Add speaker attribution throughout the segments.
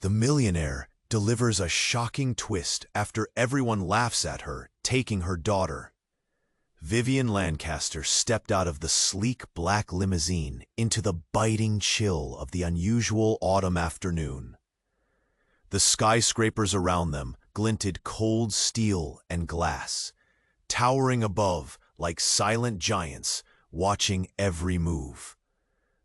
Speaker 1: The millionaire delivers a shocking twist after everyone laughs at her taking her daughter. Vivian Lancaster stepped out of the sleek black limousine into the biting chill of the unusual autumn afternoon. The skyscrapers around them glinted cold steel and glass, towering above like silent giants watching every move.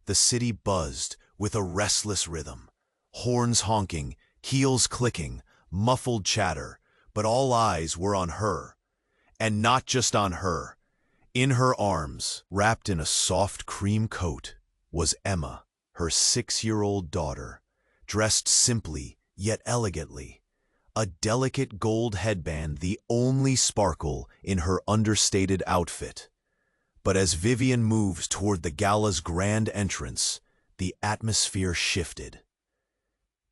Speaker 1: The city buzzed with a restless rhythm, horns honking, keels clicking, muffled chatter, but all eyes were on her. And not just on her. In her arms, wrapped in a soft cream coat, was Emma, her 6-year-old daughter, dressed simply yet elegantly, a delicate gold headband the only sparkle in her understated outfit. But as Vivian moved toward the gala's grand entrance, the atmosphere shifted.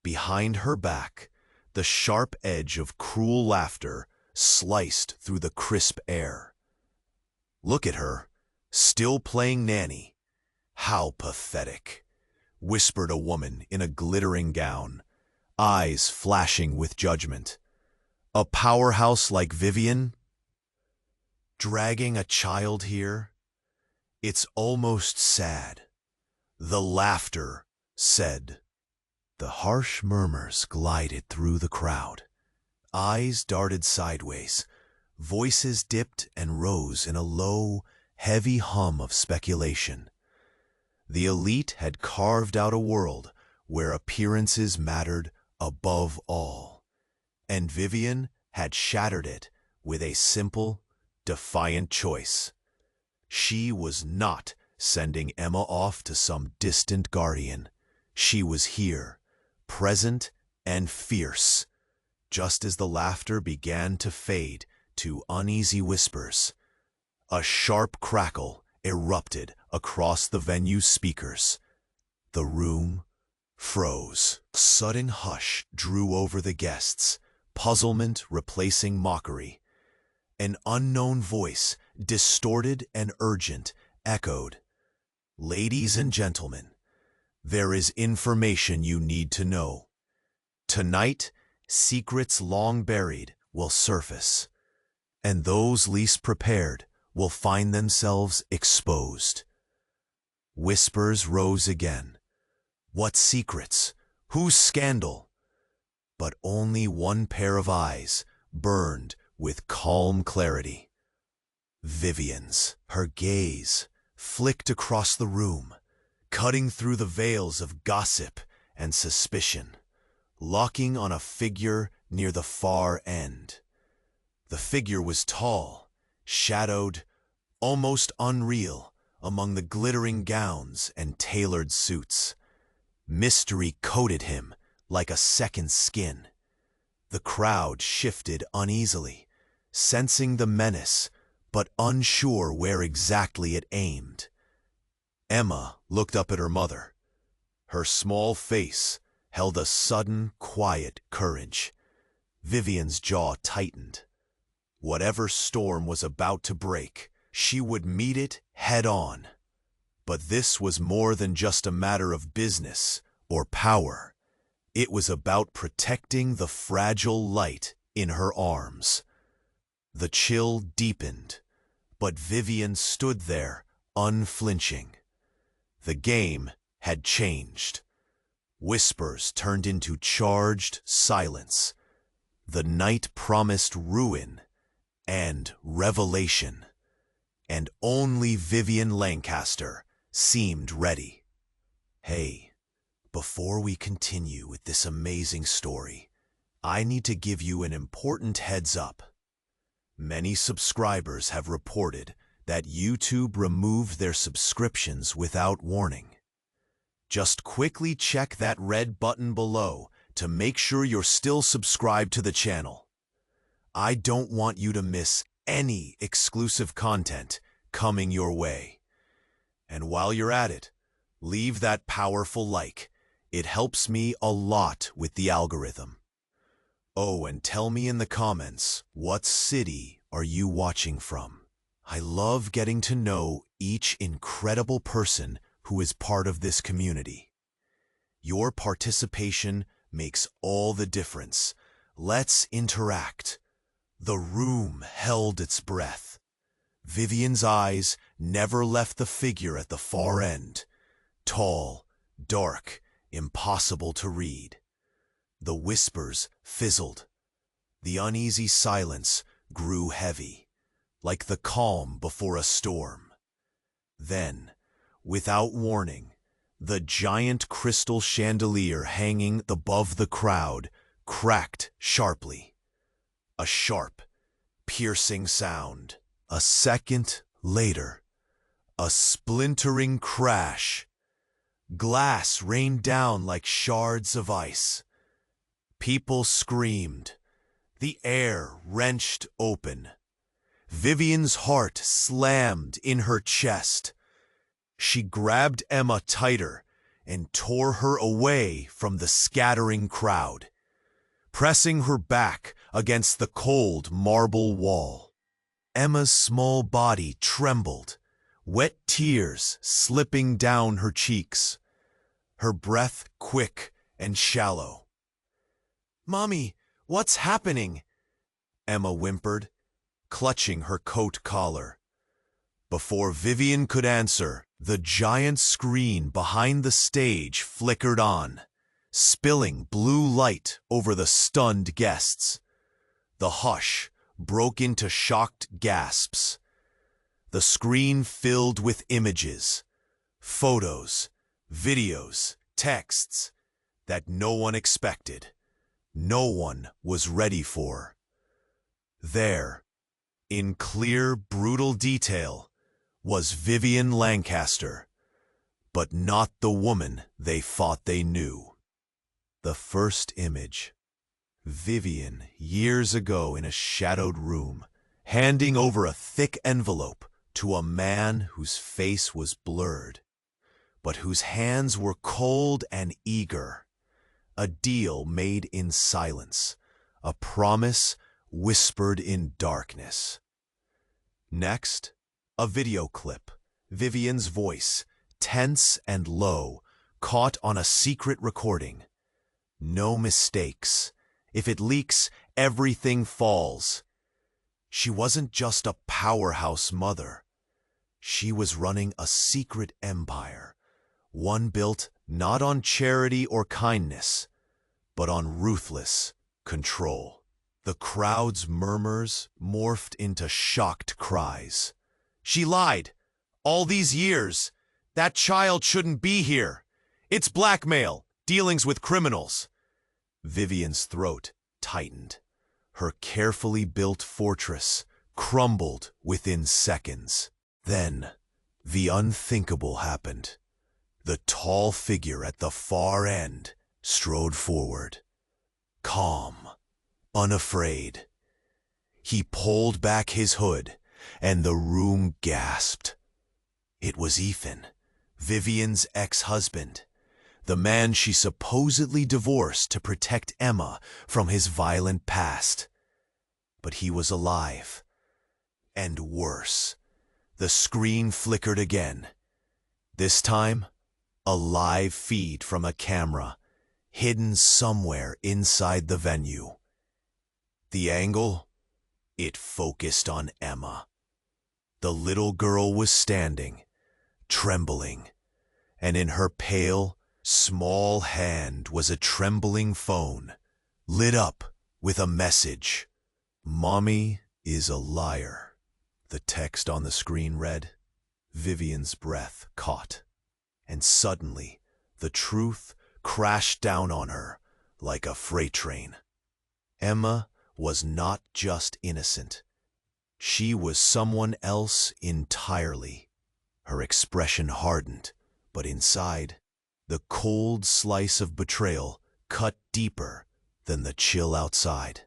Speaker 1: Behind her back, the sharp edge of cruel laughter sliced through the crisp air. "Look at her, still playing nanny. How pathetic," whispered a woman in a glittering gown, eyes flashing with judgment. "A powerhouse like Vivian? Dragging a child here? It's almost sad." The laughter said. The harsh murmurs glided through the crowd. Eyes darted sideways, voices dipped and rose in a low, heavy hum of speculation. The elite had carved out a world where appearances mattered above all, and Vivian had shattered it with a simple, defiant choice. She was not sending Emma off to some distant guardian. She was here, present and fierce. Just as the laughter began to fade to uneasy whispers, a sharp crackle erupted across the venue's speakers. The room froze. Sudden hush drew over the guests, puzzlement replacing mockery. An unknown voice, distorted and urgent, echoed, "Ladies and gentlemen, there is information you need to know. Tonight, secrets long buried will surface, and those least prepared will find themselves exposed." Whispers rose again. What secrets? Whose scandal? But only one pair of eyes burned with calm clarity. Vivian's. Her gaze flicked across the room, cutting through the veils of gossip and suspicion, locking on a figure near the far end. The figure was tall, shadowed, almost unreal among the glittering gowns and tailored suits. Mystery coated him like a second skin. The crowd shifted uneasily, sensing the menace, but unsure where exactly it aimed. Emma looked up at her mother. Her small face held a sudden, quiet courage. Vivian's jaw tightened. Whatever storm was about to break, she would meet it head-on. But this was more than just a matter of business or power. It was about protecting the fragile light in her arms. The chill deepened, but Vivian stood there, unflinching. The game had changed. Whispers turned into charged silence. The night promised ruin and revelation, and only Vivian Lancaster seemed ready. Hey, before we continue with this amazing story, I need to give you an important heads up. Many subscribers have reported that YouTube removed their subscriptions without warning. Just quickly check that red button below to make sure you're still subscribed to the channel. I don't want you to miss any exclusive content coming your way. And while you're at it, leave that powerful like. It helps me a lot with the algorithm. Oh, and tell me in the comments, what city are you watching from? I love getting to know each incredible person who is part of this community. Your participation makes all the difference. Let's interact." The room held its breath. Vivian's eyes never left the figure at the far end. Tall, dark, impossible to read. The whispers fizzled. The uneasy silence grew heavy, like the calm before a storm. Then, without warning, the giant crystal chandelier hanging above the crowd cracked sharply. A sharp, piercing sound. A second later, a splintering crash. Glass rained down like shards of ice. People screamed. The air wrenched open. Vivian's heart slammed in her chest. She grabbed Emma tighter and tore her away from the scattering crowd, pressing her back against the cold marble wall. Emma's small body trembled, wet tears slipping down her cheeks, her breath quick and shallow. "Mommy, what's happening?" Emma whimpered, clutching her coat collar. Before Vivian could answer, the giant screen behind the stage flickered on, spilling blue light over the stunned guests. The hush broke into shocked gasps. The screen filled with images, photos, videos, texts that no one expected, no one was ready for. There, in clear, brutal detail, was Vivian Lancaster, but not the woman they thought they knew. The first image. Vivian, years ago in a shadowed room, handing over a thick envelope to a man whose face was blurred, but whose hands were cold and eager. A deal made in silence, a promise whispered in darkness. Next, a video clip, Vivian's voice, tense and low, caught on a secret recording. No mistakes. If it leaks, everything falls. She wasn't just a powerhouse mother. She was running a secret empire, one built not on charity or kindness, but on ruthless control. The crowd's murmurs morphed into shocked cries. "She lied! All these years! That child shouldn't be here! It's blackmail! Dealings with criminals!" Vivian's throat tightened. Her carefully built fortress crumbled within seconds. Then, the unthinkable happened. The tall figure at the far end strode forward. Calm, unafraid. He pulled back his hood, and the room gasped. It was Ethan, Vivian's ex-husband, the man she supposedly divorced to protect Emma from his violent past. But he was alive. And worse. The screen flickered again. This time, a live feed from a camera, hidden somewhere inside the venue. The angle? It focused on Emma. The little girl was standing, trembling, and in her pale, small hand was a trembling phone, lit up with a message. "Mommy is a liar," the text on the screen read. Vivian's breath caught, and suddenly the truth crashed down on her like a freight train. Emma was not just innocent. She was someone else entirely. Her expression hardened, but inside, the cold slice of betrayal cut deeper than the chill outside.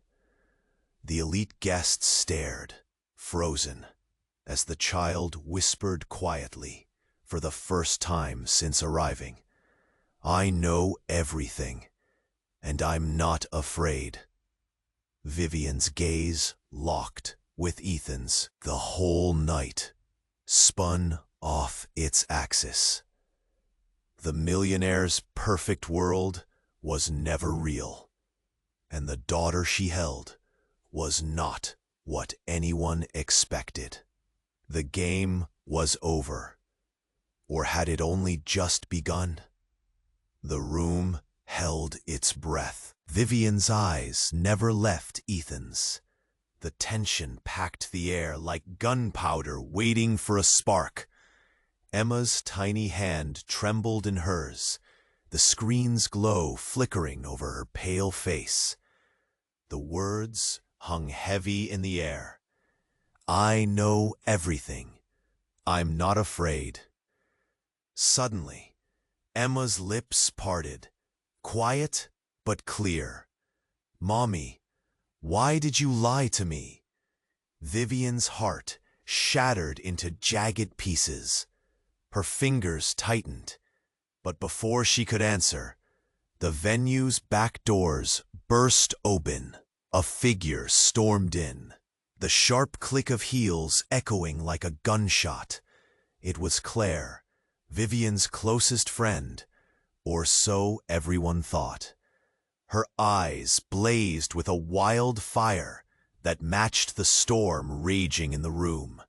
Speaker 1: The elite guests stared, frozen, as the child whispered quietly, for the first time since arriving, "I know everything, and I'm not afraid." Vivian's gaze locked with Ethan's. The whole night spun off its axis. The millionaire's perfect world was never real, and the daughter she held was not what anyone expected. The game was over, or had it only just begun? The room held its breath. Vivian's eyes never left Ethan's. The tension packed the air like gunpowder waiting for a spark. Emma's tiny hand trembled in hers, the screen's glow flickering over her pale face. The words hung heavy in the air. I know everything. I'm not afraid. Suddenly, Emma's lips parted, quiet but clear. Mommy, why did you lie to me? Vivian's heart shattered into jagged pieces. Her fingers tightened, but before she could answer, the venue's back doors burst open. A figure stormed in, the sharp click of heels echoing like a gunshot. It was Claire, Vivian's closest friend, or so everyone thought. Her eyes blazed with a wild fire that matched the storm raging in the room.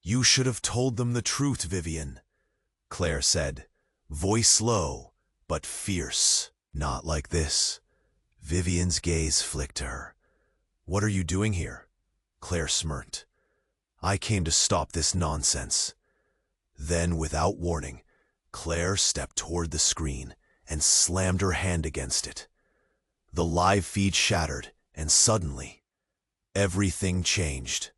Speaker 1: You should have told them the truth, Vivian, Claire said, voice low but fierce. Not like this. Vivian's gaze flicked to her. What are you doing here? Claire smirked. I came to stop this nonsense. Then, without warning, Claire stepped toward the screen and slammed her hand against it. The live feed shattered, and suddenly, everything changed.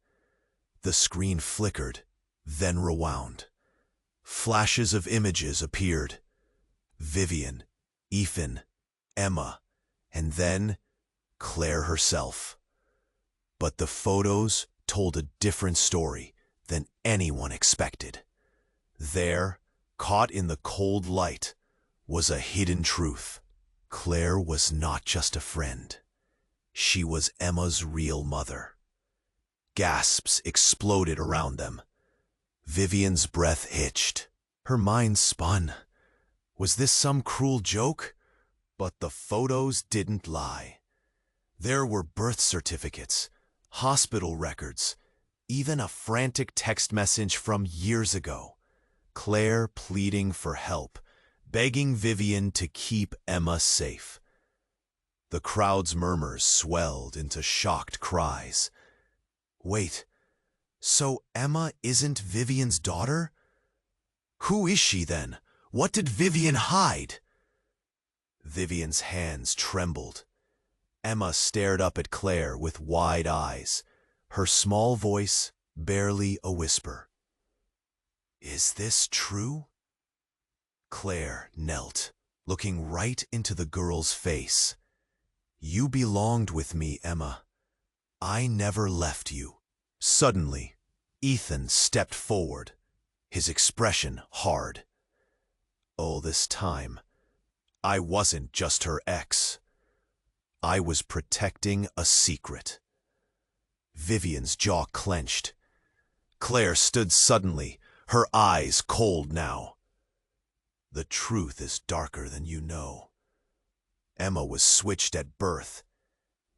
Speaker 1: The screen flickered, then rewound. Flashes of images appeared. Vivian, Ethan, Emma, and then Claire herself. But the photos told a different story than anyone expected. There, caught in the cold light, was a hidden truth. Claire was not just a friend. She was Emma's real mother. Gasps exploded around them. Vivian's breath hitched. Her mind spun. Was this some cruel joke? But the photos didn't lie. There were birth certificates, hospital records, even a frantic text message from years ago. Claire pleading for help, begging Vivian to keep Emma safe. The crowd's murmurs swelled into shocked cries. Wait, so Emma isn't Vivian's daughter? Who is she then? What did Vivian hide? Vivian's hands trembled. Emma stared up at Claire with wide eyes, her small voice barely a whisper. Is this true? Claire knelt, looking right into the girl's face. You belonged with me, Emma. I never left you. Suddenly, Ethan stepped forward, his expression hard. All this time, I wasn't just her ex. I was protecting a secret. Vivian's jaw clenched. Claire stood suddenly, her eyes cold now. The truth is darker than you know. Emma was switched at birth.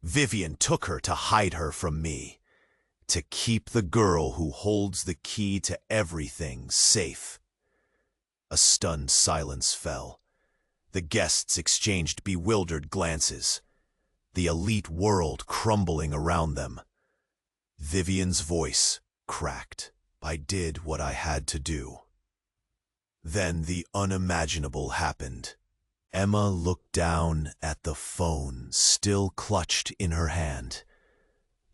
Speaker 1: Vivian took her to hide her from me, to keep the girl who holds the key to everything safe. A stunned silence fell. The guests exchanged bewildered glances, the elite world crumbling around them. Vivian's voice cracked. I did what I had to do. Then the unimaginable happened. Emma looked down at the phone still clutched in her hand.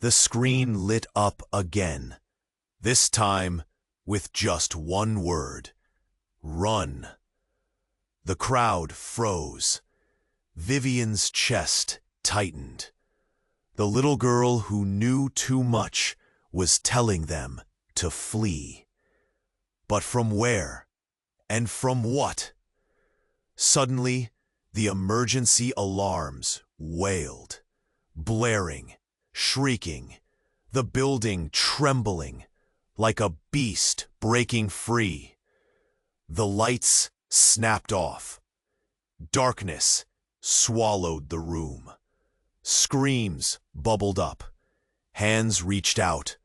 Speaker 1: The screen lit up again, this time with just one word: run. The crowd froze. Vivian's chest tightened. The little girl who knew too much was telling them to flee. But from where? And from what? Suddenly, the emergency alarms wailed, blaring, shrieking, the building trembling like a beast breaking free. The lights snapped off. Darkness swallowed the room. Screams bubbled up. Hands reached out.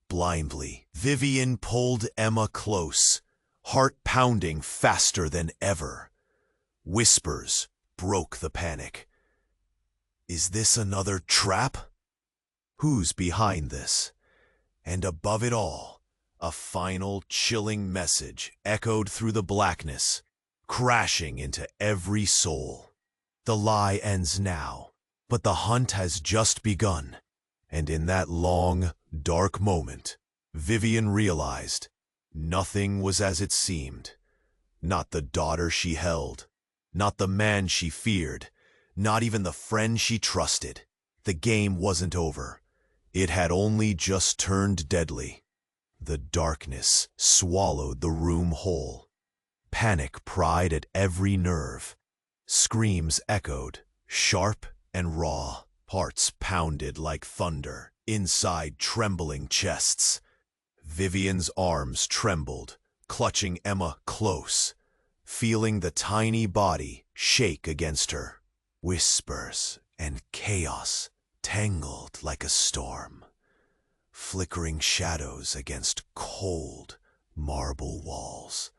Speaker 1: Blindly, Vivian pulled Emma close, heart pounding faster than ever. Whispers broke the panic. Is this another trap? Who's behind this? And above it all, a final chilling message echoed through the blackness, crashing into every soul. The lie ends now, but the hunt has just begun. And in that long, dark moment, Vivian realized nothing was as it seemed. Not the daughter she held, not the man she feared, not even the friend she trusted. The game wasn't over. It had only just turned deadly. The darkness swallowed the room whole. Panic pried at every nerve. Screams echoed, sharp and raw. Hearts pounded like thunder inside trembling chests. Vivian's arms trembled, clutching Emma close, feeling the tiny body shake against her. Whispers and chaos tangled like a storm, flickering shadows against cold marble walls.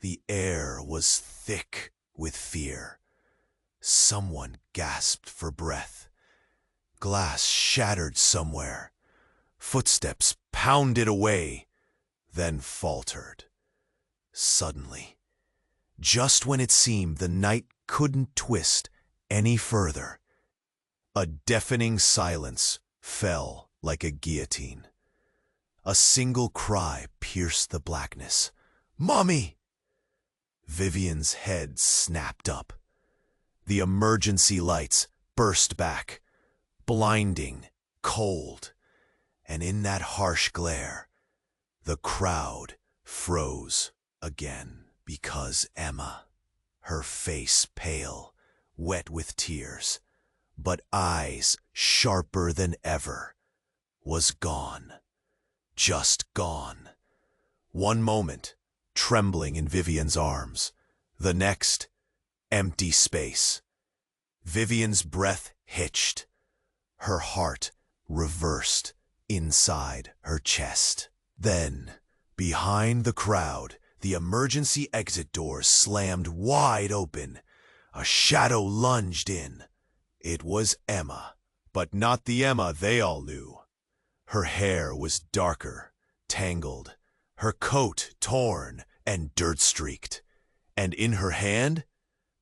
Speaker 1: The air was thick with fear. Someone gasped for breath. Glass shattered somewhere. Footsteps pounded away, then faltered. Suddenly, just when it seemed the night couldn't twist any further, a deafening silence fell like a guillotine. A single cry pierced the blackness. "Mommy!" Vivian's head snapped up. The emergency lights burst back, blinding, cold, and in that harsh glare, the crowd froze again because Emma, her face pale, wet with tears, but eyes sharper than ever, was gone, just gone. One moment, trembling in Vivian's arms, the next, empty space. Vivian's breath hitched. Her heart reversed inside her chest. Then, behind the crowd, the emergency exit doors slammed wide open. A shadow lunged in. It was Emma, but not the Emma they all knew. Her hair was darker, tangled, her coat torn and dirt-streaked, and in her hand,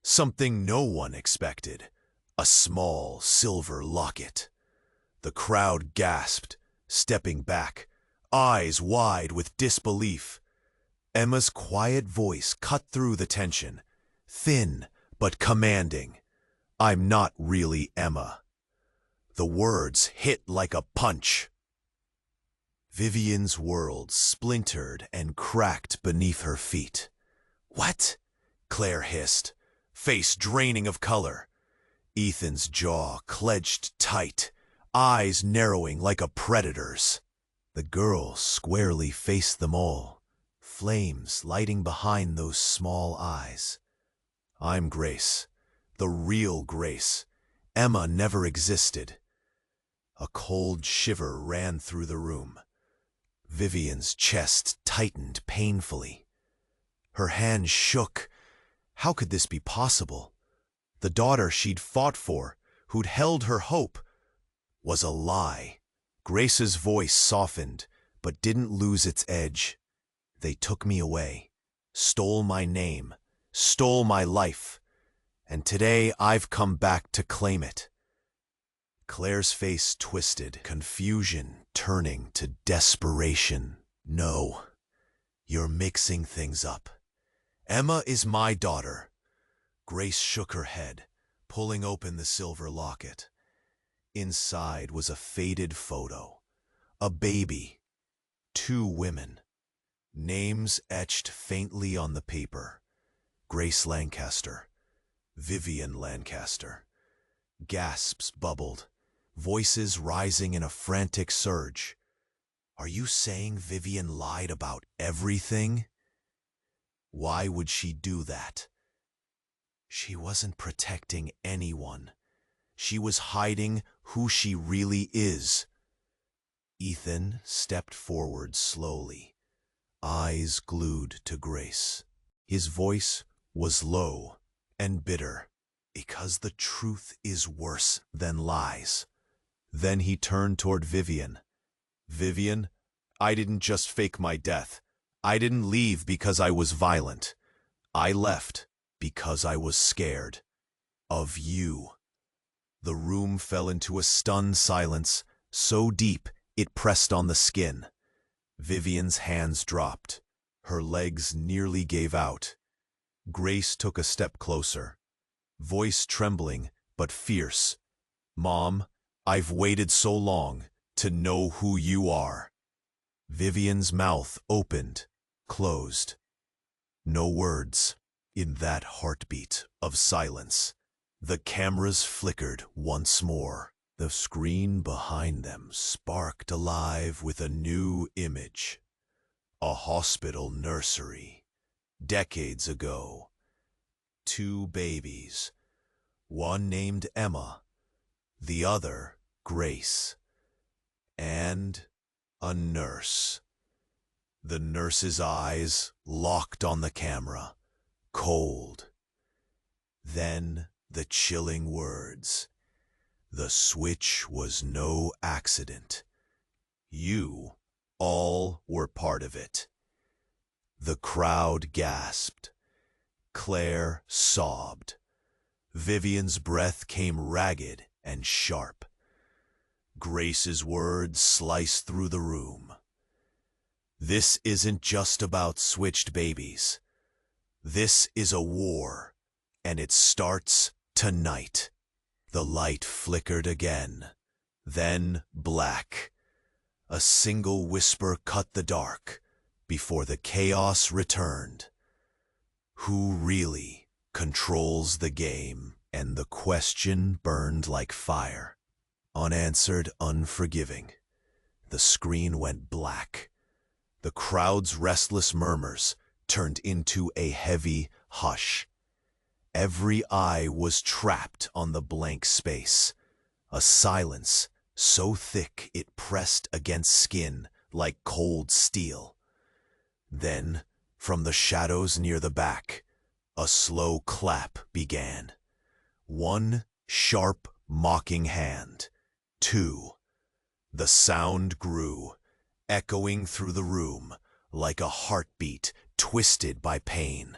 Speaker 1: something no one expected, a small silver locket. The crowd gasped, stepping back, eyes wide with disbelief. Emma's quiet voice cut through the tension, thin but commanding. "I'm not really Emma." The words hit like a punch. Vivian's world splintered and cracked beneath her feet. "What?" Claire hissed, face draining of color. Ethan's jaw clenched tight, eyes narrowing like a predator's. The girl squarely faced them all, flames lighting behind those small eyes. "I'm Grace, the real Grace. Emma never existed." A cold shiver ran through the room. Vivian's chest tightened painfully. Her hands shook. How could this be possible? The daughter she'd fought for, who'd held her hope, was a lie. Grace's voice softened, but didn't lose its edge. "They took me away, stole my name, stole my life, and today I've come back to claim it." Claire's face twisted, confusion turning to desperation. "No, you're mixing things up. Emma is my daughter." Grace shook her head, pulling open the silver locket. Inside was a faded photo. A baby. 2 women. Names etched faintly on the paper. Grace Lancaster. Vivian Lancaster. Gasps bubbled, voices rising in a frantic surge. "Are you saying Vivian lied about everything?" Why would she do that? She wasn't protecting anyone. She was hiding who she really is. Ethan stepped forward slowly, eyes glued to Grace. His voice was low and bitter, because the truth is worse than lies. Then he turned toward Vivian. Vivian, I didn't just fake my death. I didn't leave because I was violent. I left because I was scared. Of you. The room fell into a stunned silence, so deep it pressed on the skin. Vivian's hands dropped. Her legs nearly gave out. Grace took a step closer, voice trembling but fierce. Mom, I've waited so long to know who you are. Vivian's mouth opened, closed. No words. In that heartbeat of silence, the cameras flickered once more. The screen behind them sparked alive with a new image. A hospital nursery. Decades ago. 2 babies. One named Emma, the other Grace. And a nurse. The nurse's eyes locked on the camera, cold. Then the chilling words. The switch was no accident. You all were part of it. The crowd gasped. Claire sobbed. Vivian's breath came ragged and sharp. Grace's words sliced through the room. This isn't just about switched babies. This is a war, and it starts tonight. The light flickered again, then black. A single whisper cut the dark before the chaos returned. Who really controls the game? And the question burned like fire. Unanswered, unforgiving. The screen went black. The crowd's restless murmurs turned into a heavy hush. Every eye was trapped on the blank space, a silence so thick it pressed against skin like cold steel. Then, from the shadows near the back, a slow clap began. 1 sharp, mocking hand. 2. The sound grew, echoing through the room like a heartbeat twisted by pain.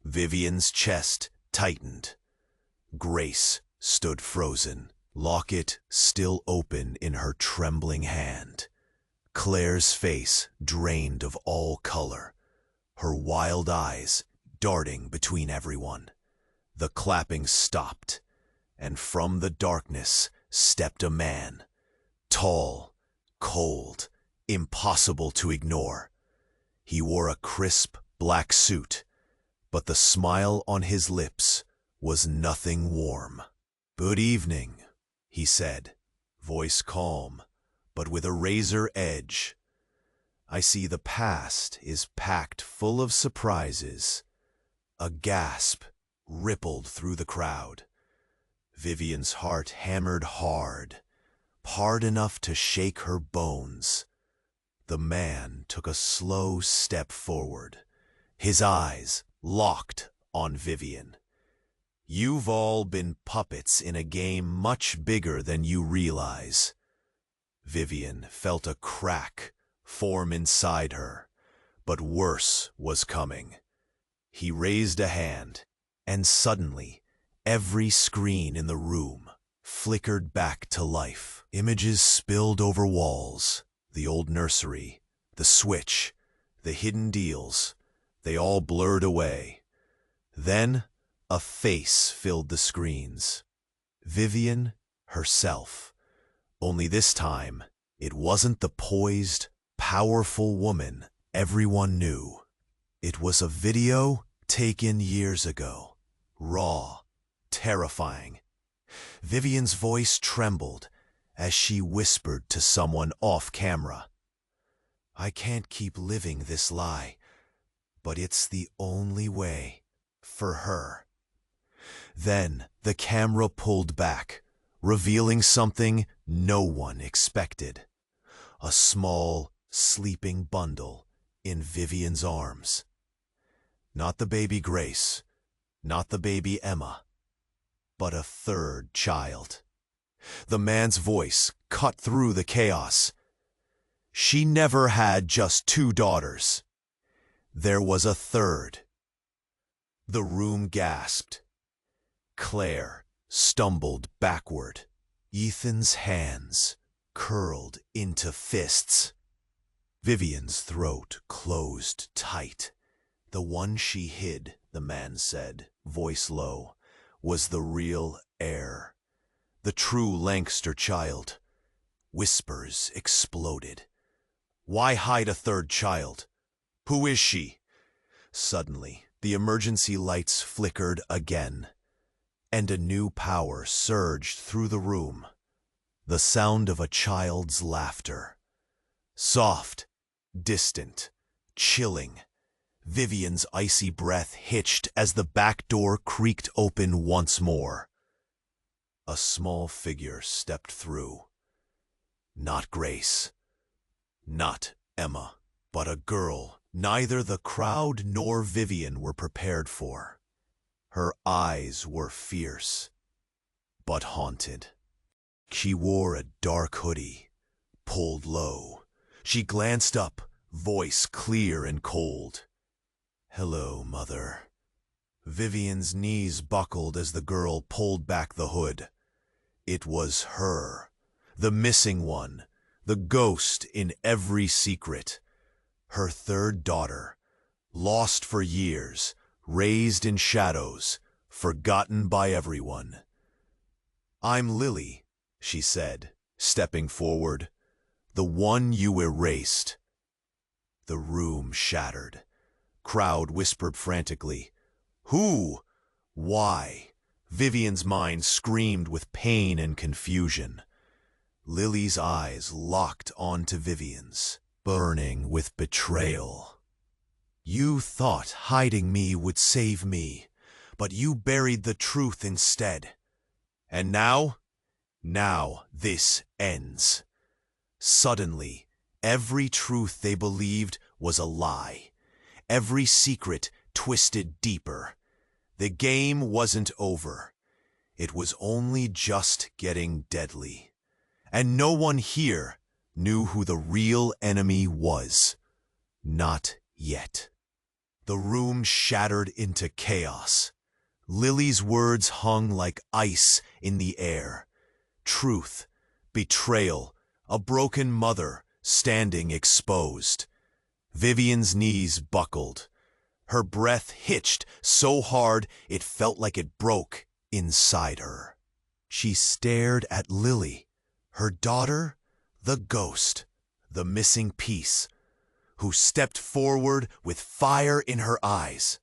Speaker 1: Vivian's chest tightened. Grace stood frozen, locket still open in her trembling hand. Claire's face drained of all color, her wild eyes darting between everyone. The clapping stopped, and from the darkness stepped a man, tall, cold, impossible to ignore. He wore a crisp black suit, but the smile on his lips was nothing warm. "Good evening," he said, voice calm, but with a razor edge. "I see the past is packed full of surprises." A gasp rippled through the crowd. Vivian's heart hammered hard, hard enough to shake her bones. The man took a slow step forward, his eyes locked on Vivian. "You've all been puppets in a game much bigger than you realize." Vivian felt a crack form inside her, but worse was coming. He raised a hand, and suddenly, every screen in the room flickered back to life. Images spilled over walls, the old nursery, the switch, the hidden deals, they all blurred away. Then, a face filled the screens. Vivian herself. Only this time, it wasn't the poised, powerful woman everyone knew. It was a video taken years ago, raw, terrifying. Vivian's voice trembled as she whispered to someone off camera. "I can't keep living this lie, but it's the only way for her." Then the camera pulled back, revealing something no one expected. A small, sleeping bundle in Vivian's arms. Not the baby Grace, not the baby Emma, but a third child. The man's voice cut through the chaos. She never had just 2 daughters. There was a third. The room gasped. Claire stumbled backward. Ethan's hands curled into fists. Vivian's throat closed tight. The one she hid, the man said, voice low, was the real heir. The true Lancaster child. Whispers exploded. Why hide a third child? Who is she? Suddenly, the emergency lights flickered again, and a new power surged through the room. The sound of a child's laughter. Soft, distant, chilling. Vivian's icy breath hitched as the back door creaked open once more. A small figure stepped through. Not Grace, not Emma, but a girl neither the crowd nor Vivian were prepared for. Her eyes were fierce, but haunted. She wore a dark hoodie, pulled low. She glanced up, voice clear and cold. "Hello, Mother." Vivian's knees buckled as the girl pulled back the hood. It was her, the missing one, the ghost in every secret. Her third daughter, lost for years, raised in shadows, forgotten by everyone. "I'm Lily," she said, stepping forward. "The one you erased." The room shattered. Crowd whispered frantically. Who? Why? Vivian's mind screamed with pain and confusion. Lily's eyes locked onto Vivian's, burning with betrayal. "You thought hiding me would save me, but you buried the truth instead. And now? Now this ends." Suddenly, every truth they believed was a lie. Every secret twisted deeper. The game wasn't over. It was only just getting deadly. And no one here knew who the real enemy was. Not yet. The room shattered into chaos. Lily's words hung like ice in the air. Truth, betrayal, a broken mother standing exposed. Vivian's knees buckled. Her breath hitched so hard it felt like it broke inside her. She stared at Lily, her daughter, the ghost, the missing piece, who stepped forward with fire in her eyes.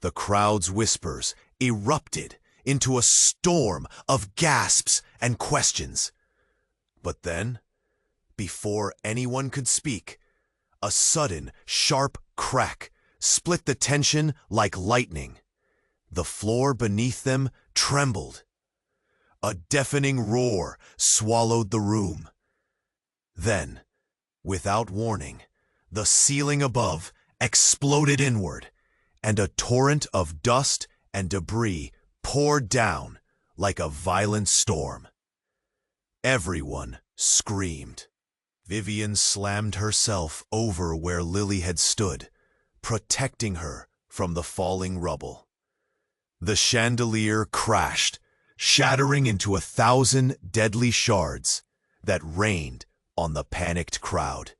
Speaker 1: The crowd's whispers erupted into a storm of gasps and questions. But then, before anyone could speak, a sudden, sharp crack split the tension like lightning. The floor beneath them trembled. A deafening roar swallowed the room. Then, without warning, the ceiling above exploded inward, and a torrent of dust and debris poured down like a violent storm. Everyone screamed. Vivian slammed herself over where Lily had stood, protecting her from the falling rubble. The chandelier crashed, shattering into 1,000 deadly shards that rained on the panicked crowd.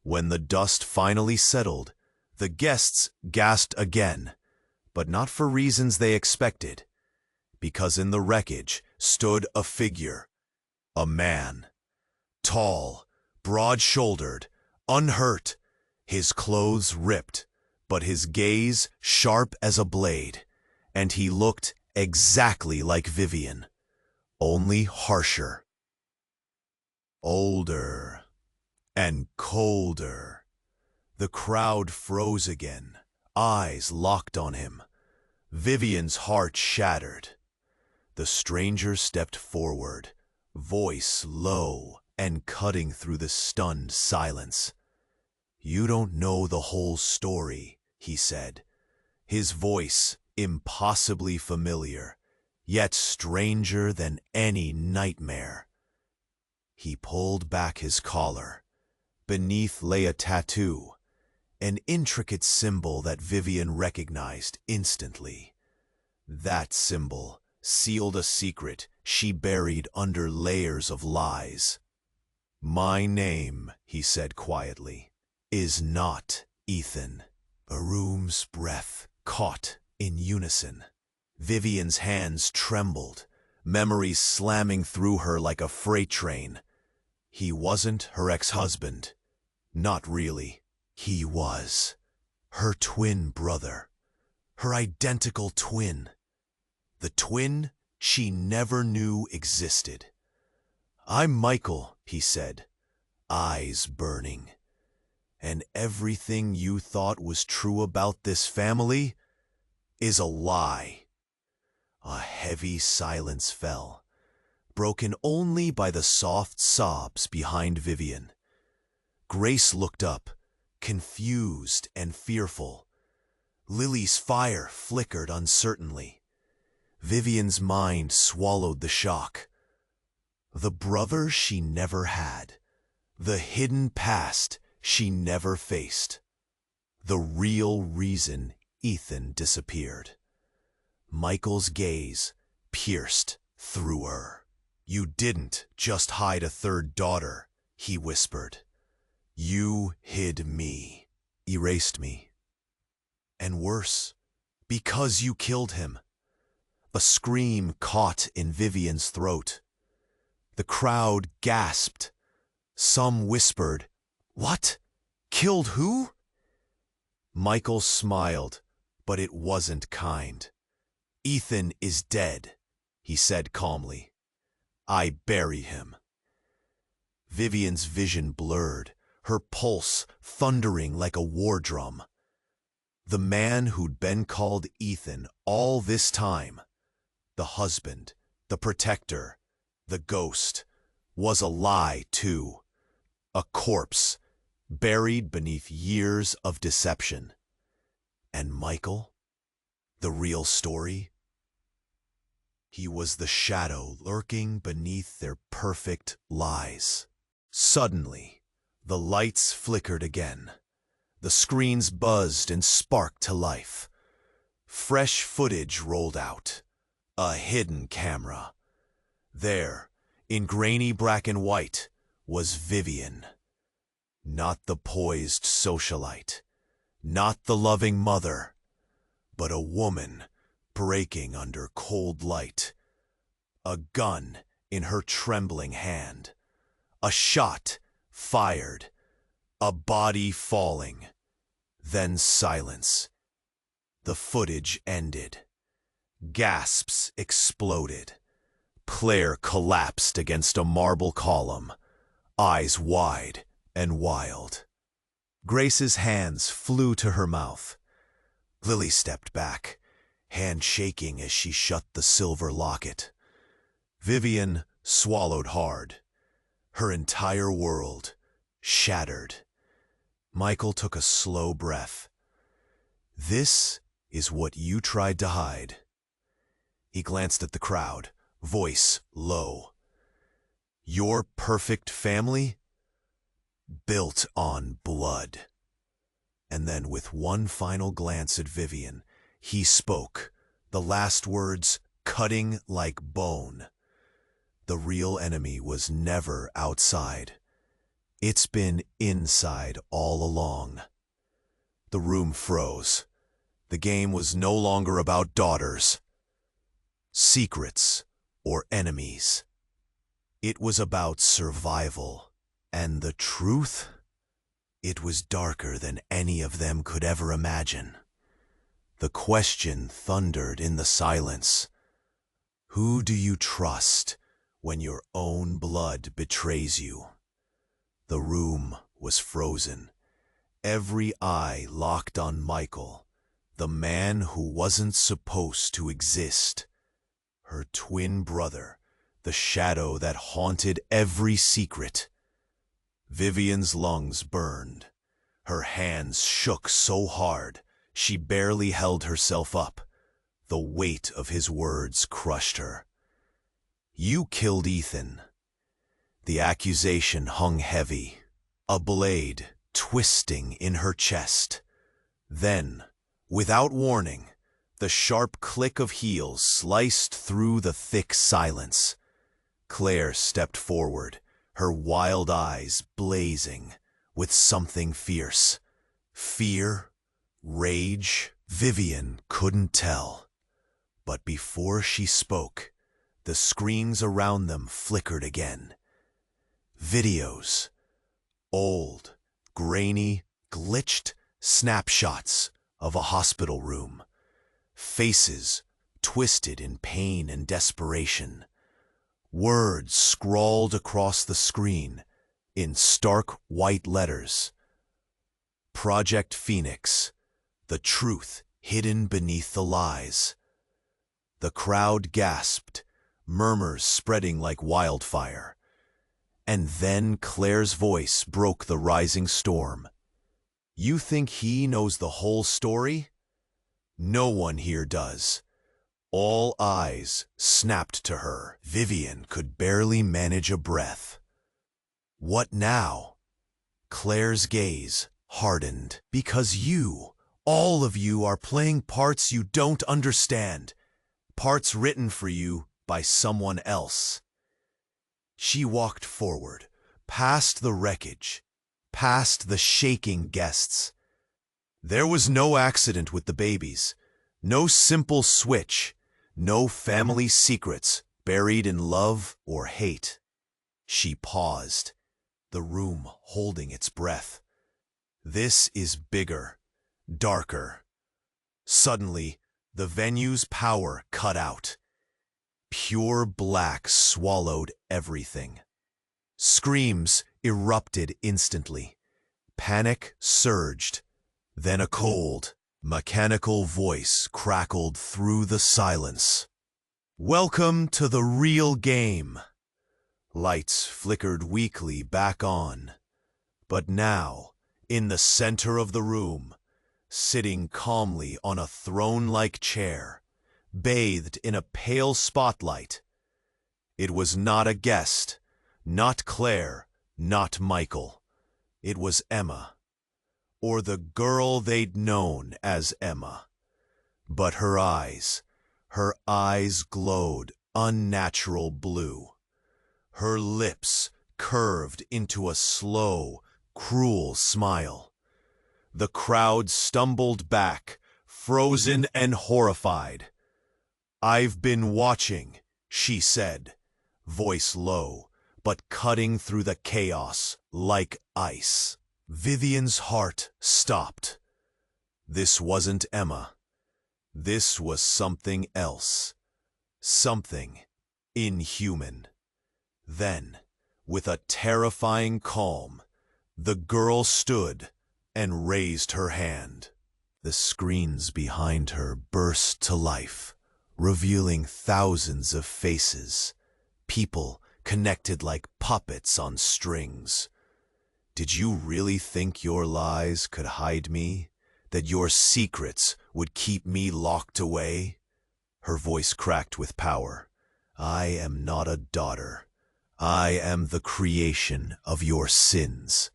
Speaker 1: When the dust finally settled, the guests gasped again, but not for reasons they expected, because in the wreckage stood a figure, a man, tall, broad-shouldered, unhurt, his clothes ripped, but his gaze sharp as a blade, and he looked exactly like Vivian, only harsher. Older and colder. The crowd froze again, eyes locked on him. Vivian's heart shattered. The stranger stepped forward, voice low and cutting through the stunned silence. "You don't know the whole story," he said, his voice impossibly familiar, yet stranger than any nightmare. He pulled back his collar. Beneath lay a tattoo, an intricate symbol that Vivian recognized instantly. That symbol sealed a secret she buried under layers of lies. "My name," he said quietly, "is not Ethan." A room's breath caught in unison. Vivian's hands trembled, memories slamming through her like a freight train. He wasn't her ex-husband. Not really. He was her twin brother. Her identical twin. The twin she never knew existed. "I'm Michael," he said, eyes burning. "And everything you thought was true about this family is a lie." A heavy silence fell, broken only by the soft sobs behind Vivian. Grace looked up, confused and fearful. Lily's fire flickered uncertainly. Vivian's mind swallowed the shock. The brother she never had. The hidden past she never faced. The real reason Ethan disappeared. Michael's gaze pierced through her. "You didn't just hide a third daughter," he whispered. "You hid me, erased me. And worse, because you killed him." A scream caught in Vivian's throat. The crowd gasped. Some whispered, "What? Killed who?" Michael smiled, but it wasn't kind. "Ethan is dead," he said calmly. "I bury him." Vivian's vision blurred, her pulse thundering like a war drum. The man who'd been called Ethan all this time, the husband, the protector, the ghost, was a lie too. A corpse, buried beneath years of deception. And Michael? The real story? He was the shadow lurking beneath their perfect lies. Suddenly, the lights flickered again. The screens buzzed and sparked to life. Fresh footage rolled out. A hidden camera. There, in grainy black and white, was Vivian. Not the poised socialite, not the loving mother, but a woman breaking under cold light. A gun in her trembling hand. A shot fired. A body falling. Then silence. The footage ended. Gasps exploded. Claire collapsed against a marble column, eyes wide and wild. Grace's hands flew to her mouth. Lily stepped back, hand shaking as she shut the silver locket. Vivian swallowed hard. Her entire world shattered. Michael took a slow breath. "This is what you tried to hide." He glanced at the crowd, voice low. "Your perfect family? Built on blood." And then with one final glance at Vivian, he spoke, the last words cutting like bone. The real enemy was never outside. It's been inside all along. The room froze. The game was no longer about daughters, secrets, or enemies. It was about survival. And the truth? It was darker than any of them could ever imagine. The question thundered in the silence. Who do you trust when your own blood betrays you? The room was frozen. Every eye locked on Michael, The man who wasn't supposed to exist. Her twin brother, the shadow that haunted every secret. Vivian's lungs burned. Her hands shook so hard, she barely held herself up. The weight of his words crushed her. You killed Ethan. The accusation hung heavy, a blade twisting in her chest. Then, without warning, the sharp click of heels sliced through the thick silence. Claire stepped forward, her wild eyes blazing with something fierce. Fear? Rage? Vivian couldn't tell. But before she spoke, the screens around them flickered again. Videos. Old, grainy, glitched snapshots of a hospital room. Faces twisted in pain and desperation. Words scrawled across the screen in stark white letters. Project Phoenix, the truth hidden beneath the lies. The crowd gasped, murmurs spreading like wildfire. And then Claire's voice broke the rising storm. You think he knows the whole story? No one here does. All eyes snapped to her. Vivian could barely manage a breath. What now? Claire's gaze hardened. Because you, all of you, are playing parts you don't understand. Parts written for you by someone else. She walked forward, past the wreckage, past the shaking guests. There was no accident with the babies, no simple switch, no family secrets buried in love or hate. She paused, the room holding its breath. This is bigger, darker. Suddenly, the venue's power cut out. Pure black swallowed everything. Screams erupted instantly. Panic surged. Then a cold, mechanical voice crackled through the silence. Welcome to the real game. Lights flickered weakly back on. But now, in the center of the room, sitting calmly on a throne-like chair, bathed in a pale spotlight. It was not a guest, not Claire, not Michael. It was Emma, or the girl they'd known as Emma. But her eyes glowed unnatural blue. Her lips curved into a slow, cruel smile. The crowd stumbled back, frozen and horrified. I've been watching, she said, voice low, but cutting through the chaos like ice. Vivian's heart stopped. This wasn't Emma. This was something else. Something inhuman. Then, with a terrifying calm, the girl stood and raised her hand. The screens behind her burst to life, revealing thousands of faces, people connected like puppets on strings. Did you really think your lies could hide me? That your secrets would keep me locked away? Her voice cracked with power. I am not a daughter. I am the creation of your sins.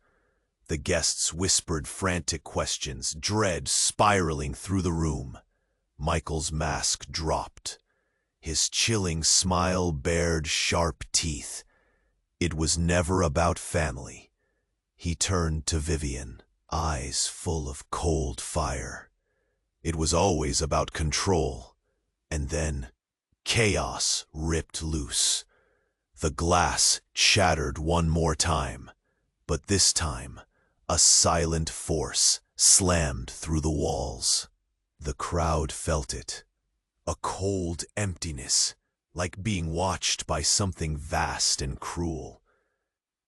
Speaker 1: The guests whispered frantic questions, dread spiraling through the room. Michael's mask dropped. His chilling smile bared sharp teeth. It was never about family. He turned to Vivian, eyes full of cold fire. It was always about control. And then, chaos ripped loose. The glass shattered one more time, but this time, a silent force slammed through the walls. The crowd felt it. A cold emptiness, like being watched by something vast and cruel.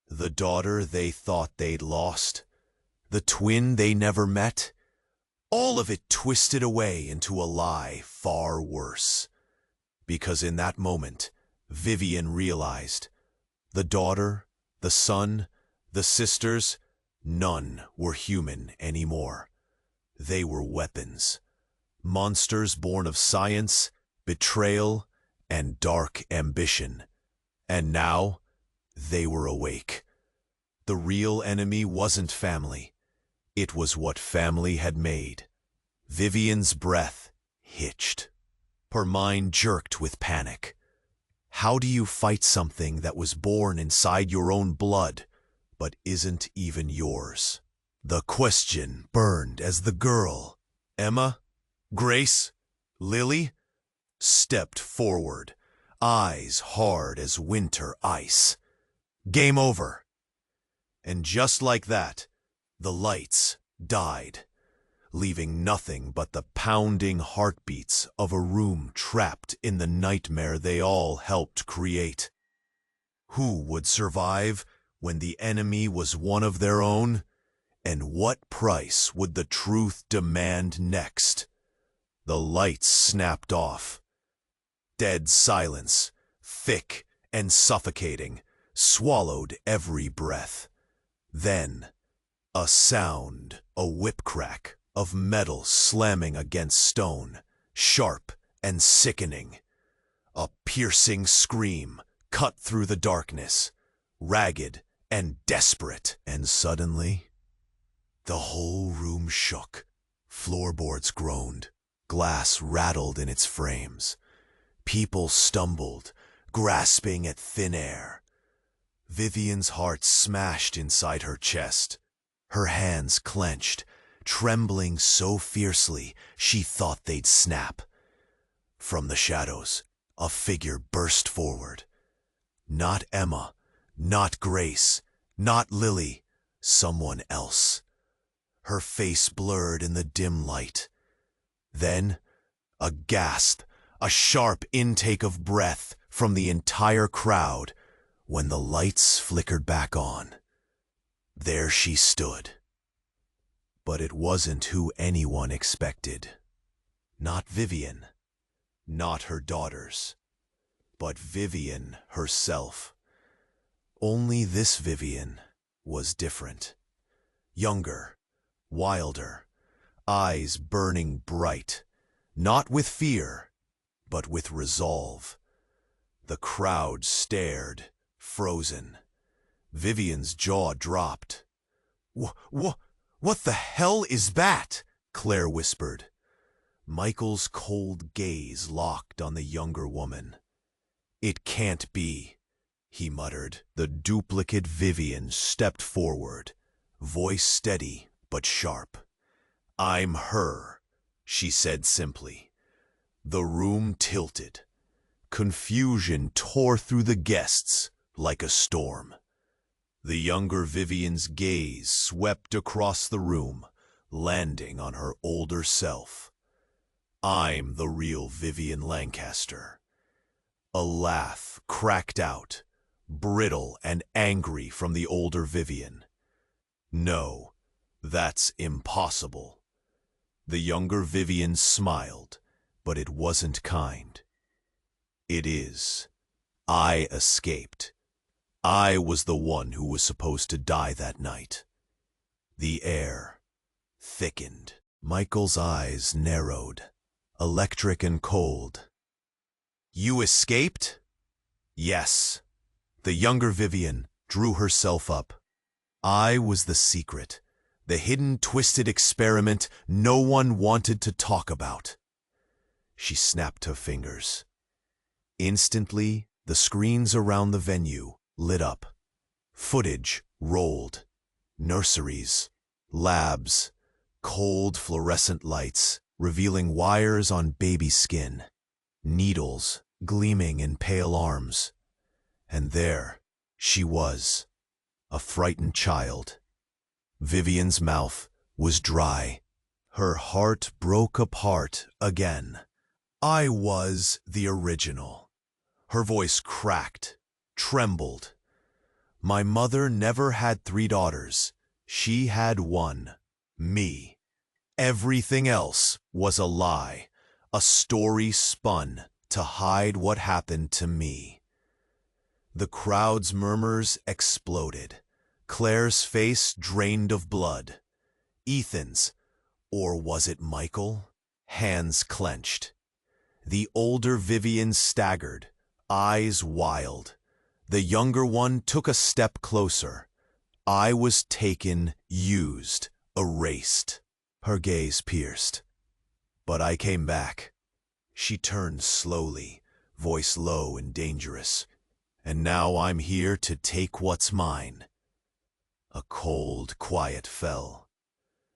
Speaker 1: The daughter they thought they'd lost, the twin they never met, All of it twisted away into a lie far worse. Because in that moment, Vivian realized the daughter, the son, the sisters, none were human anymore. They were weapons. Monsters born of science, betrayal, and dark ambition. And now, they were awake. The real enemy wasn't family. It was what family had made. Vivian's breath hitched. Her mind jerked with panic. How do you fight something that was born inside your own blood, but isn't even yours? The question burned as the girl, Emma, Grace, Lily, stepped forward, eyes hard as winter ice. Game over. And just like that, the lights died, leaving nothing but the pounding heartbeats of a room trapped in the nightmare they all helped create. Who would survive when the enemy was one of their own? And what price would the truth demand next? The lights snapped off. Dead silence, thick and suffocating, swallowed every breath. Then, a sound, a whip crack of metal slamming against stone, sharp and sickening. A piercing scream cut through the darkness, ragged and desperate. And suddenly, the whole room shook. Floorboards groaned. Glass rattled in its frames. People stumbled, grasping at thin air. Vivian's heart smashed inside her chest. Her hands clenched, trembling so fiercely she thought they'd snap. From the shadows, a figure burst forward. Not Emma, not Grace, not Lily, someone else. Her face blurred in the dim light. Then, a gasp, a sharp intake of breath from the entire crowd when the lights flickered back on. There she stood. But it wasn't who anyone expected. Not Vivian, not her daughters, but Vivian herself. Only this Vivian was different. Younger, wilder, eyes burning bright, not with fear, but with resolve. The crowd stared, frozen. Vivian's jaw dropped. What the hell is that?" Claire whispered. Michael's cold gaze locked on the younger woman. "It can't be," he muttered. The duplicate Vivian stepped forward, voice steady but sharp. "I'm her," she said simply. The room tilted. Confusion tore through the guests like a storm. The younger Vivian's gaze swept across the room, landing on her older self. "I'm the real Vivian Lancaster." A laugh cracked out, brittle and angry from the older Vivian. "No, that's impossible." The younger Vivian smiled, but it wasn't kind. "It is. I escaped. I was the one who was supposed to die that night." The air thickened. Michael's eyes narrowed, electric and cold. "You escaped?" "Yes." The younger Vivian drew herself up. "I was the secret, the hidden, twisted experiment no one wanted to talk about." She snapped her fingers. Instantly, the screens around the venue lit up. Footage rolled. Nurseries, labs, cold fluorescent lights revealing wires on baby skin, needles gleaming in pale arms. And there she was, a frightened child. Vivian's mouth was dry. Her heart broke apart again. "I was the original." Her voice cracked, trembled. "My mother never had 3 daughters. She had one, me. Everything else was a lie, a story spun to hide what happened to me. The crowd's murmurs exploded. Claire's face drained of blood. Ethan's, or was it Michael? Hands clenched. The older Vivian staggered, eyes wild. The younger one took a step closer. I was taken, used, erased. Her gaze pierced. But I came back. She turned slowly, voice low and dangerous. And now I'm here to take what's mine. A cold quiet fell.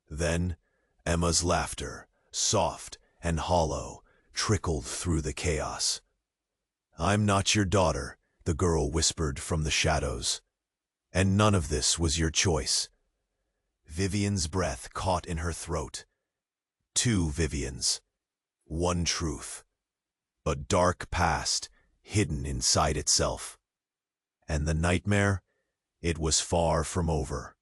Speaker 1: Then Emma's laughter, soft and hollow, trickled through the chaos. "I'm not your daughter," the girl whispered from the shadows. "And none of this was your choice." Vivian's breath caught in her throat. Two Vivians. One truth. A dark past hidden inside itself. And the nightmare? It was far from over.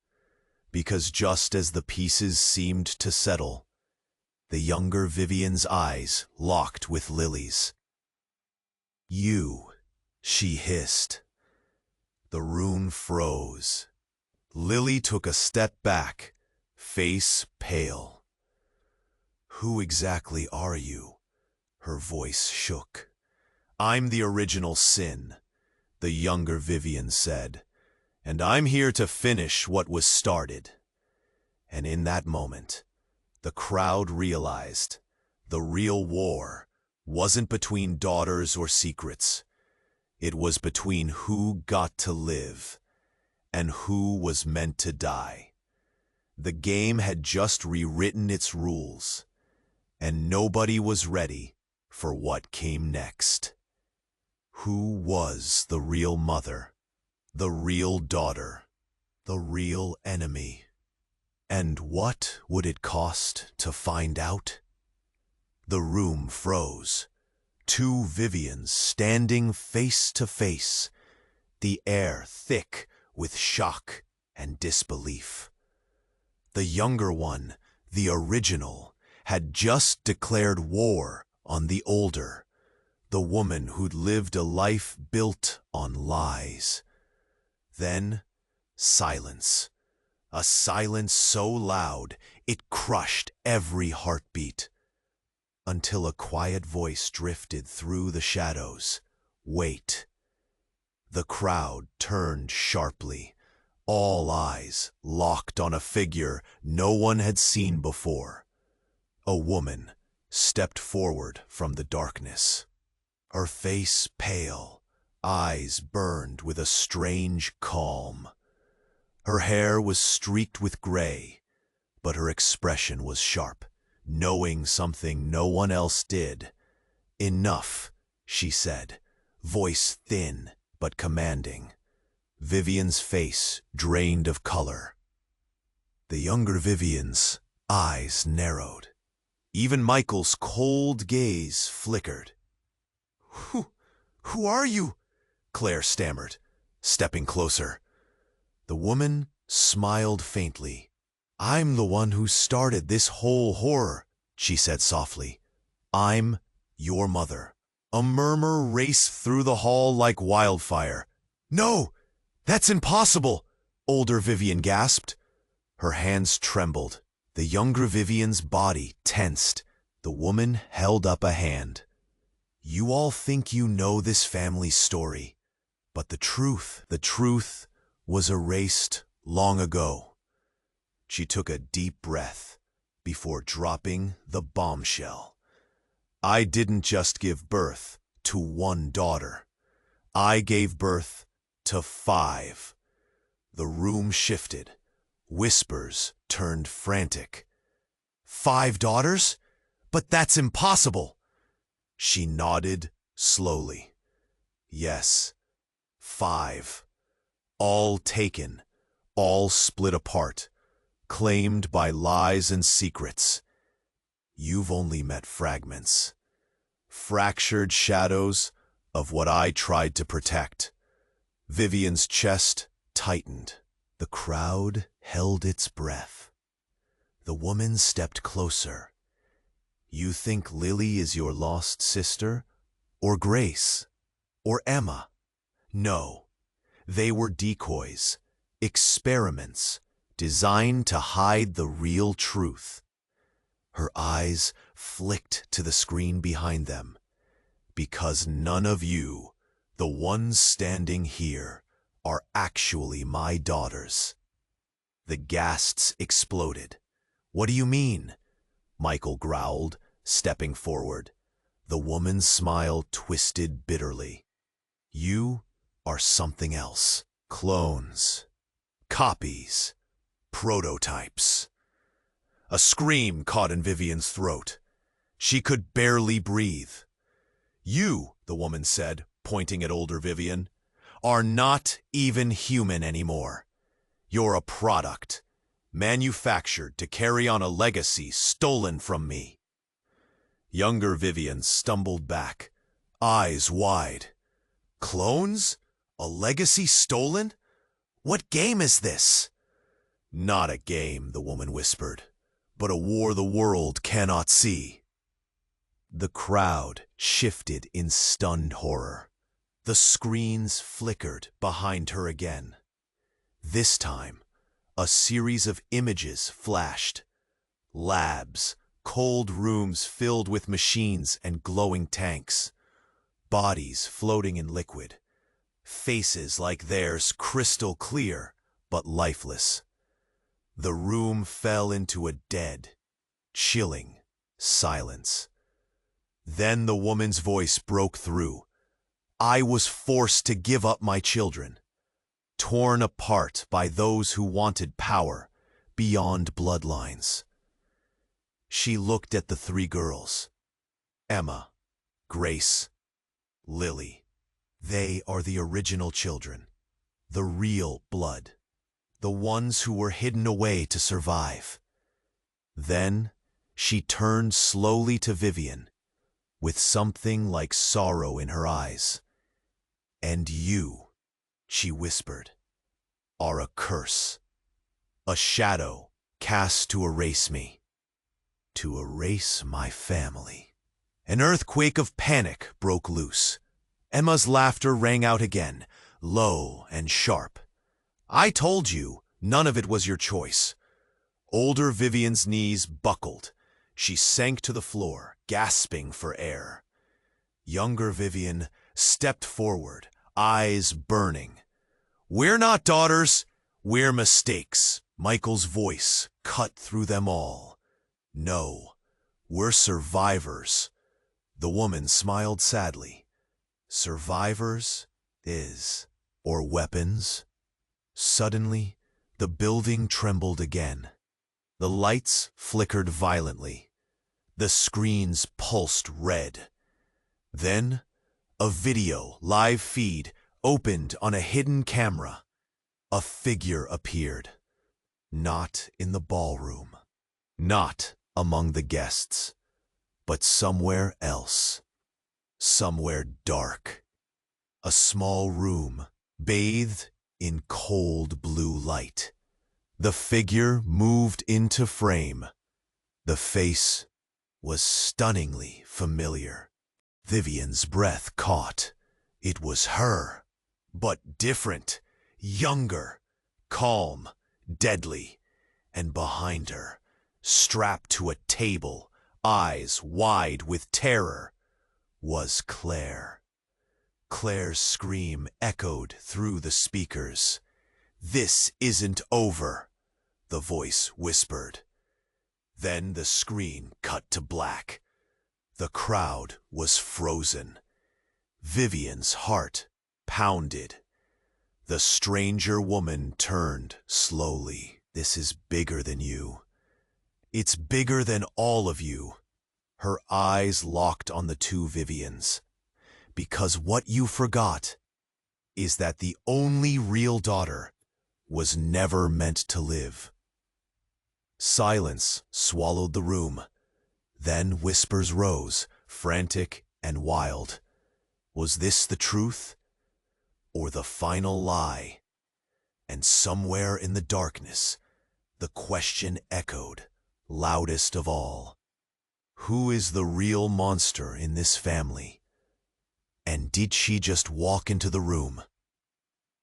Speaker 1: Because just as the pieces seemed to settle, the younger Vivian's eyes locked with Lily's. "You," she hissed. The room froze. Lily took a step back, face pale. "Who exactly are you?" Her voice shook. "I'm the original sin," the younger Vivian said, "and I'm here to finish what was started." And in that moment, the crowd realized the real war wasn't between daughters or secrets. It was between who got to live and who was meant to die. The game had just rewritten its rules, and nobody was ready for what came next. Who was the real mother, the real daughter, the real enemy? And what would it cost to find out? The room froze. Two Vivians standing face to face, the air thick with shock and disbelief. The younger one, the original, had just declared war on the older, the woman who'd lived a life built on lies. Then, silence. A silence so loud it crushed every heartbeat. Until a quiet voice drifted through the shadows. "Wait." The crowd turned sharply, all eyes locked on a figure no one had seen before. A woman stepped forward from the darkness. Her face pale, eyes burned with a strange calm. Her hair was streaked with gray, but her expression was sharp, knowing something no one else did. "Enough," she said, voice thin but commanding. Vivian's face drained of color. The younger Vivian's eyes narrowed. Even Michael's cold gaze flickered. Who are you?" Claire stammered, stepping closer. The woman smiled faintly. "I'm the one who started this whole horror," she said softly. "I'm your mother." A murmur raced through the hall like wildfire. "No, that's impossible," older Vivian gasped. Her hands trembled. The younger Vivian's body tensed. The woman held up a hand. "You all think you know this family's story, but the truth was erased long ago." She took a deep breath before dropping the bombshell. "I didn't just give birth to one daughter. I gave birth to 5. The room shifted. Whispers turned frantic. "5 daughters? But that's impossible." She nodded slowly. "Yes, 5. All taken, all split apart, claimed by lies and secrets. You've only met fragments. Fractured shadows of what I tried to protect." Vivian's chest tightened. The crowd held its breath. The woman stepped closer. You think Lily is your lost sister? Or Grace? Or Emma? No. They were decoys, experiments, designed to hide the real truth. Her eyes flicked to the screen behind them. Because none of you, the ones standing here, are actually my daughters. The ghasts exploded. What do you mean? Michael growled, stepping forward. The woman's smile twisted bitterly. You are something else. Clones. Copies. Prototypes. A scream caught in Vivian's throat. She could barely breathe. You, the woman said, pointing at older Vivian, are not even human anymore. You're a product, manufactured to carry on a legacy stolen from me. Younger Vivian stumbled back, eyes wide. Clones? A legacy stolen? What game is this? Not a game, the woman whispered, but a war the world cannot see. The crowd shifted in stunned horror. The screens flickered behind her again. This time, a series of images flashed. Labs, cold rooms filled with machines and glowing tanks. Bodies floating in liquid. Faces like theirs crystal clear, but lifeless. The room fell into a dead, chilling silence. Then the woman's voice broke through. I was forced to give up my children, torn apart by those who wanted power beyond bloodlines. She looked at the three girls. Emma, Grace, Lily. They are the original children, the real blood, the ones who were hidden away to survive. Then she turned slowly to Vivian, with something like sorrow in her eyes. And you, she whispered, are a curse, a shadow cast to erase me, to erase my family. An earthquake of panic broke loose. Emma's laughter rang out again, low and sharp. I told you, none of it was your choice. Older Vivian's knees buckled. She sank to the floor, gasping for air. Younger Vivian stepped forward, eyes burning. We're not daughters, we're mistakes. Michael's voice cut through them all. No, we're survivors. The woman smiled sadly. Survivors or weapons. Suddenly, the building trembled again. The lights flickered violently. The screens pulsed red. Then, a video live feed opened on a hidden camera. A figure appeared. Not in the ballroom. Not among the guests. But somewhere else. Somewhere dark. A small room, bathed in cold blue light. The figure moved into frame. The face was stunningly familiar. Vivian's breath caught. It was her, but different, younger, calm, deadly. And behind her, strapped to a table, eyes wide with terror, was Claire. Claire's scream echoed through the speakers. This isn't over, the voice whispered. Then the screen cut to black. The crowd was frozen. Vivian's heart pounded. The stranger woman turned slowly. This is bigger than you. It's bigger than all of you. Her eyes locked on the two Vivians. Because what you forgot is that the only real daughter was never meant to live. Silence swallowed the room. Then whispers rose, frantic and wild. Was this the truth? Or the final lie? And somewhere in the darkness, the question echoed, loudest of all. Who is the real monster in this family? And did she just walk into the room?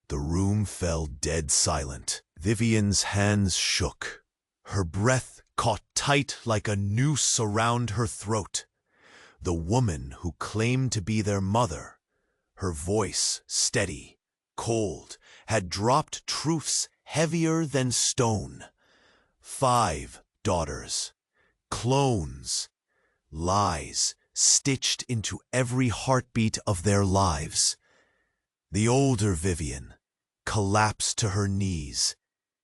Speaker 1: The room fell dead silent. Vivian's hands shook. Her breath caught tight like a noose around her throat. The woman who claimed to be their mother, her voice steady, cold, had dropped truths heavier than stone. 5 daughters, clones, lies stitched into every heartbeat of their lives. The older Vivian collapsed to her knees,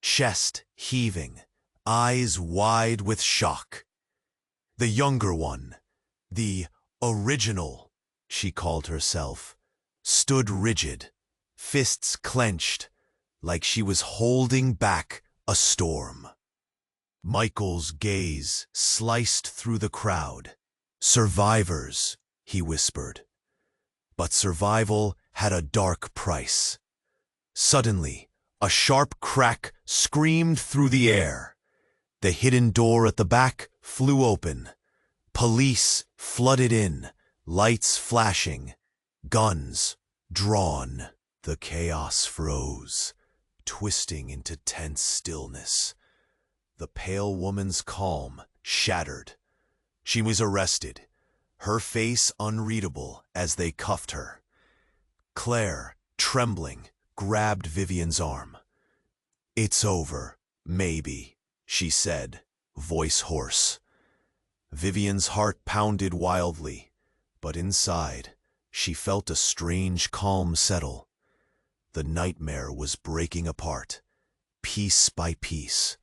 Speaker 1: chest heaving, eyes wide with shock. The younger one, the original, she called herself, stood rigid, fists clenched, like she was holding back a storm. Michael's gaze sliced through the crowd. "Survivors," he whispered. But survival had a dark price. Suddenly, a sharp crack screamed through the air. The hidden door at the back flew open. Police flooded in, lights flashing, guns drawn. The chaos froze, twisting into tense stillness. The pale woman's calm shattered. She was arrested, her face unreadable as they cuffed her. Claire, trembling, grabbed Vivian's arm. "It's over, maybe," she said, voice hoarse. Vivian's heart pounded wildly, but inside, she felt a strange calm settle. The nightmare was breaking apart, piece by piece.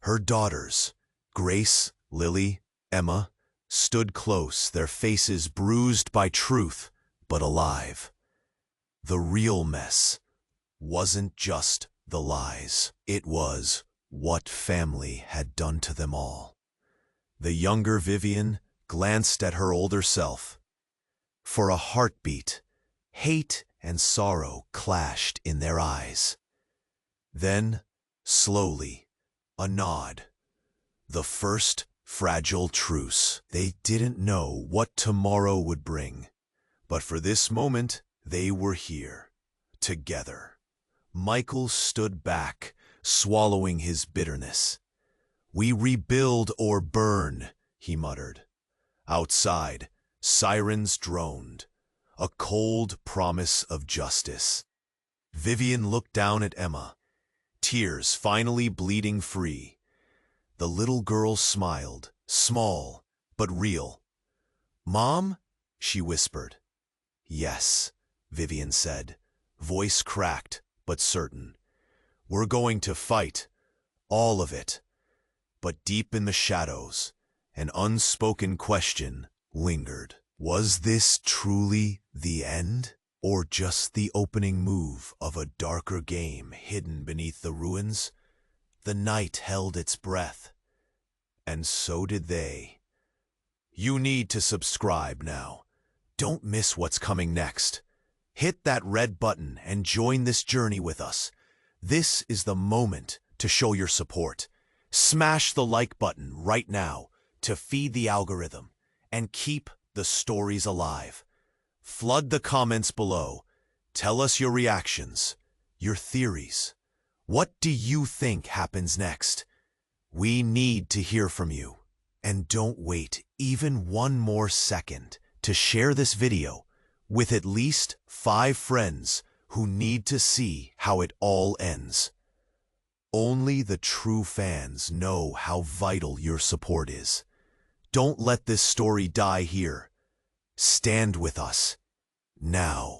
Speaker 1: Her daughters, Grace, Lily, Emma, stood close, their faces bruised by truth, but alive. The real mess wasn't just the lies. It was what family had done to them all. The younger Vivian glanced at her older self. For a heartbeat, hate and sorrow clashed in their eyes. Then, slowly, a nod. The first fragile truce. They didn't know what tomorrow would bring, but for this moment, they were here, together. Michael stood back, swallowing his bitterness. "We rebuild or burn," he muttered. Outside, sirens droned, a cold promise of justice. Vivian looked down at Emma, tears finally bleeding free. The little girl smiled, small but real. "Mom?" she whispered. "Yes," Vivian said, voice cracked but certain. "We're going to fight, all of it." But deep in the shadows, an unspoken question lingered. Was this truly the end, or just the opening move of a darker game hidden beneath the ruins? The night held its breath, and so did they. You need to subscribe now. Don't miss what's coming next. Hit that red button and join this journey with us. This is the moment to show your support. Smash the like button right now to feed the algorithm and keep the stories alive. Flood the comments below. Tell us your reactions, your theories. What do you think happens next? We need to hear from you. And don't wait even one more second to share this video with at least 5 friends who need to see how it all ends. Only the true fans know how vital your support is. Don't let this story die here. Stand with us, now.